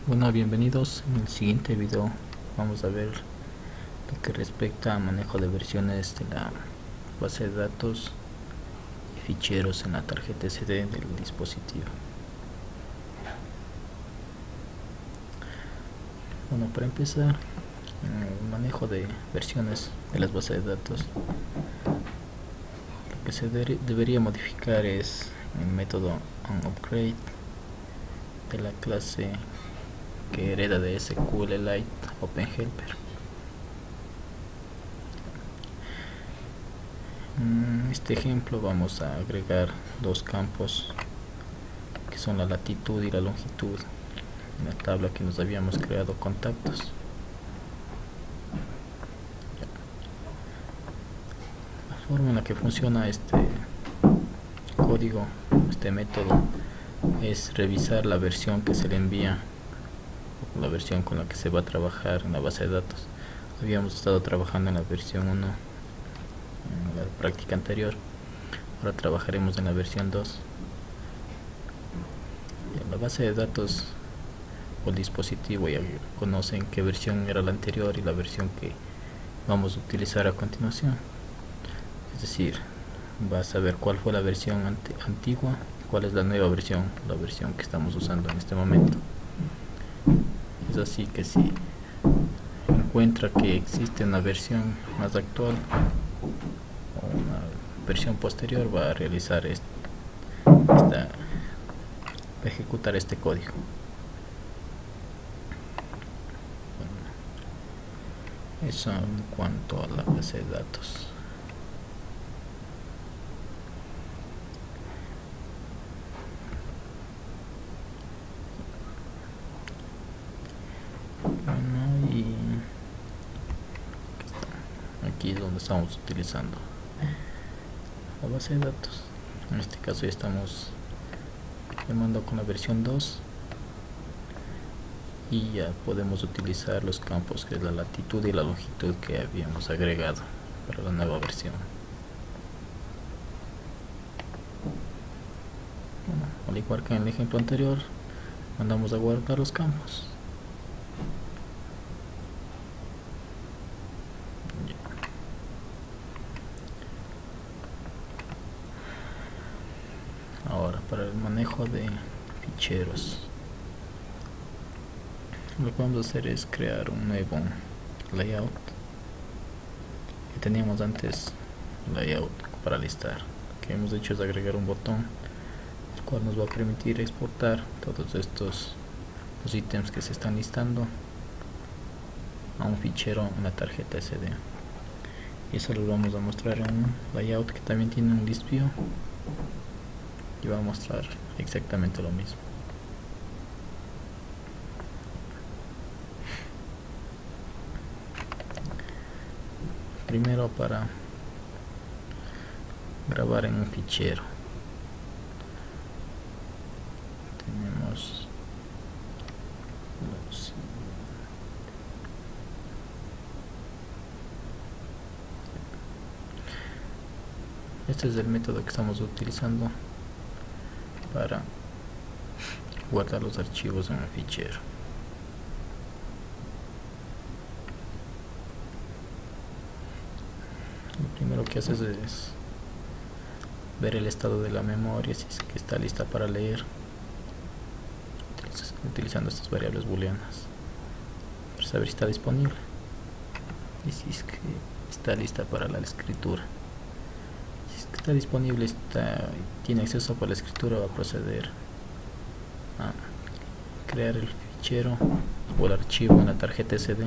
Bueno, bienvenidos. En el siguiente video vamos a ver lo que respecta a manejo de versiones de la base de datos y ficheros en la tarjeta SD del dispositivo. Bueno, para empezar, el manejo de versiones de las bases de datos, lo que se debería modificar es el método onUpgrade de la clase que hereda de SQLite OpenHelper. En este ejemplo vamos a agregar dos campos que son la latitud y la longitud en la tabla que nos habíamos creado contactos. La forma en la que funciona este código, este método, es revisar la versión que se le envía, la versión con la que se va a trabajar en la base de datos. Habíamos estado trabajando en la versión 1 en la práctica anterior, ahora trabajaremos en la versión 2. En la base de datos o el dispositivo ya conocen qué versión era la anterior y la versión que vamos a utilizar a continuación. Es decir, va a saber cuál fue la versión antigua, cuál es la nueva versión, la versión que estamos usando en este momento. Es así que si encuentra que existe una versión más actual o una versión posterior, va a realizar va a ejecutar este código. Bueno, eso en cuanto a la base de datos. Bueno, y aquí es donde estamos utilizando la base de datos. En este caso ya estamos llamando con la versión 2 y ya podemos utilizar los campos que es la latitud y la longitud que habíamos agregado para la nueva versión. Bueno, al igual que en el ejemplo anterior, mandamos a guardar los campos. Ahora, para el manejo de ficheros, lo que vamos a hacer es crear un nuevo layout. Que teníamos antes layout para listar. Lo que hemos hecho es agregar un botón, el cual nos va a permitir exportar todos estos los ítems que se están listando a un fichero en la tarjeta SD. Y eso lo vamos a mostrar en un layout que también tiene un list view y va a mostrar exactamente lo mismo. Primero, para grabar en un fichero, tenemos este es el método que estamos utilizando para guardar los archivos en el fichero. Lo primero que haces es ver el estado de la memoria, si es que está lista para leer, utilizando estas variables booleanas para saber si está disponible y si es que está lista para la escritura. Si es que está disponible, tiene acceso para la escritura, va a proceder a crear el fichero o el archivo en la tarjeta SD.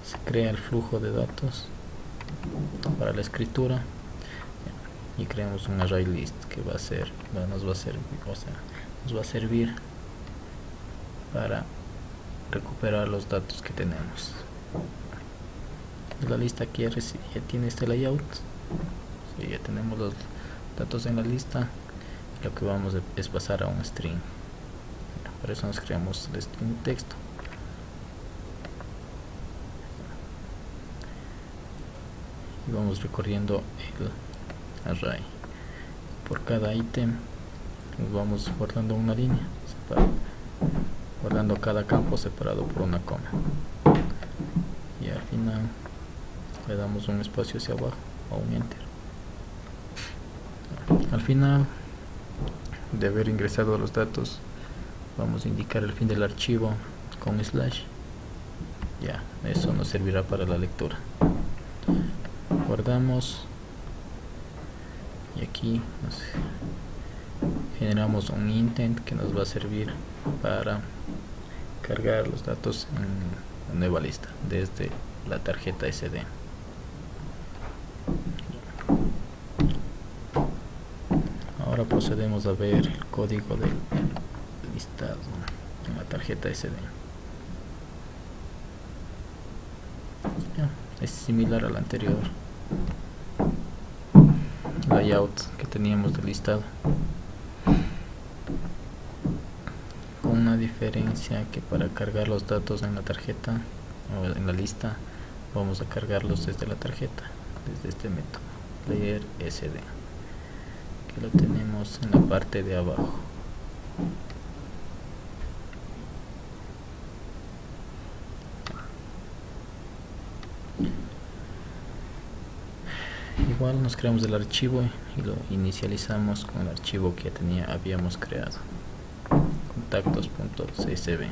Se crea el flujo de datos para la escritura y creamos un array list que nos va a servir para recuperar los datos que tenemos. La lista aquí ya tiene este layout, ya tenemos los datos en la lista. Lo que vamos es pasar a un string. Para eso nos creamos el string texto. Y vamos recorriendo el array. Por cada ítem los vamos guardando en una línea guardando cada campo separado por una coma, y al final le damos un espacio hacia abajo o un enter. Al final de haber ingresado los datos, vamos a indicar el fin del archivo con slash. Ya, eso nos servirá para la lectura. Guardamos y aquí generamos un intent que nos va a servir para cargar los datos en la nueva lista desde la tarjeta SD. Ahora procedemos a ver el código del listado en la tarjeta SD. Es similar al anterior layout que teníamos del listado, con una diferencia que para cargar los datos en la tarjeta o en la lista vamos a cargarlos desde la tarjeta, desde este método player SD, que lo tenemos en la parte de abajo. Igual nos creamos el archivo y lo inicializamos con el archivo que habíamos creado, contactos.csv.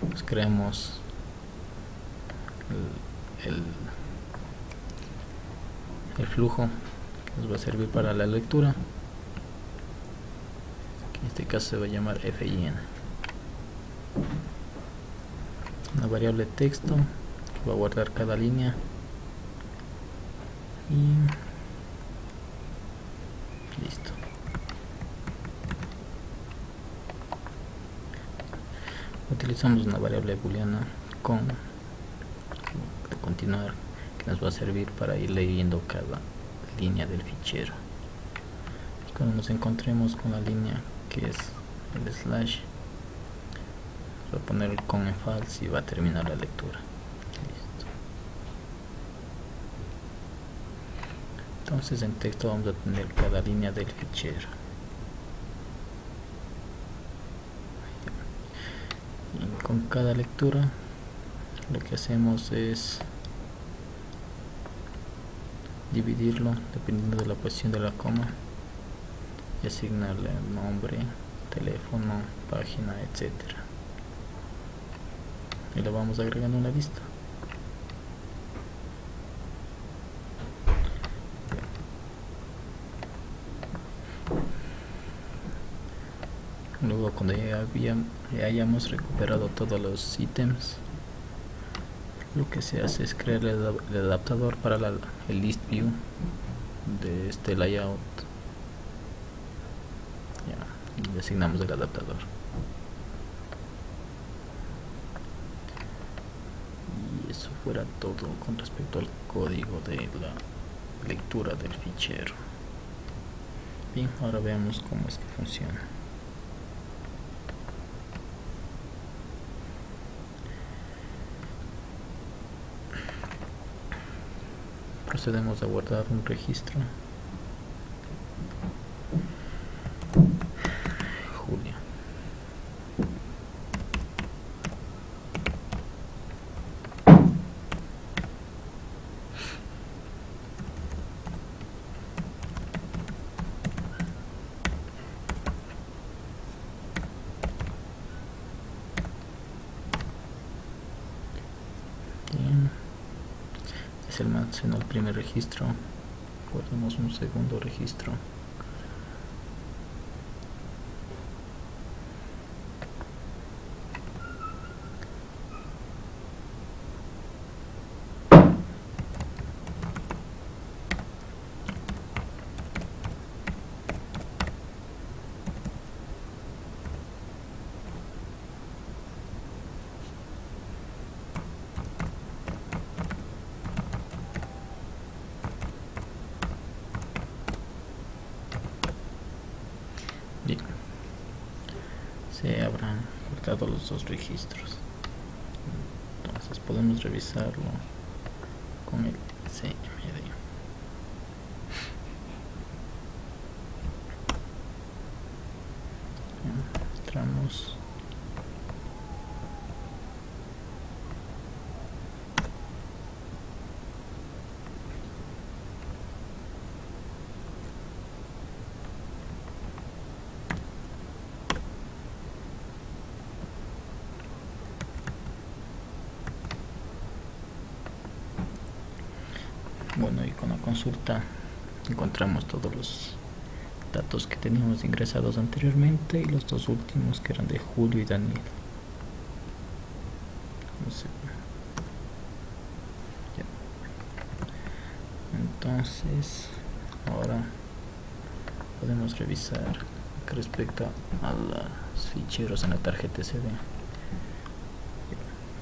Nos creamos el flujo que nos va a servir para la lectura, que en este caso se va a llamar fin, una variable texto que va a guardar cada línea y listo. Utilizamos una variable booleana con de continuar, que nos va a servir para ir leyendo cada línea del fichero. Cuando nos encontremos con la línea que es el slash, va a poner el con en false y va a terminar la lectura. Listo. Entonces en texto vamos a tener cada línea del fichero. Y con cada lectura lo que hacemos es dividirlo dependiendo de la posición de la coma y asignarle nombre, teléfono, página, etcétera, y lo vamos agregando en la lista. Luego, cuando ya hayamos recuperado todos los ítems, lo que se hace es crear el adaptador para el list view de este layout. Ya, y asignamos el adaptador. Y eso fuera todo con respecto al código de la lectura del fichero. Bien, ahora veamos cómo es que funciona. Procedemos a guardar un registro. Julia. Bien. Se almacenó el primer registro, guardamos un segundo registro. Bien, se habrán guardado los dos registros, entonces podemos revisarlo con el cmd. entramos. Bueno, y con la consulta encontramos todos los datos que teníamos ingresados anteriormente y los dos últimos que eran de Julio y Daniel. Entonces ahora podemos revisar con respecto a los ficheros en la tarjeta SD.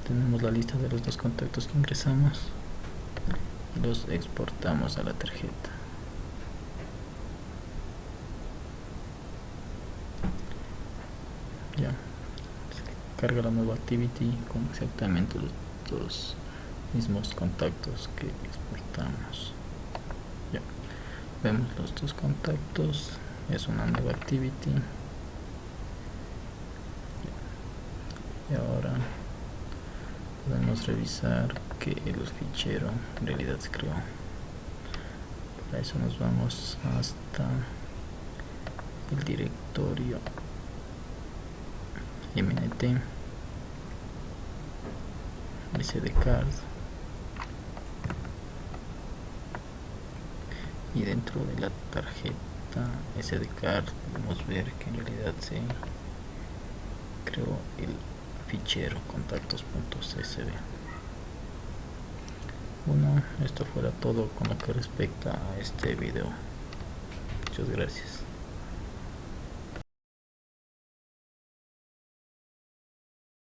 Tenemos la lista de los dos contactos que ingresamos y los exportamos a la tarjeta. Ya se carga la nueva activity con exactamente los dos mismos contactos que exportamos. Ya vemos los dos contactos, es una nueva activity. Y ahora podemos revisar que el fichero en realidad se creó. Para eso nos vamos hasta el directorio mnt sdcard y dentro de la tarjeta sdcard podemos ver que en realidad se creó el fichero contactos.csv. Bueno, esto fuera todo con lo que respecta a este video. Muchas gracias.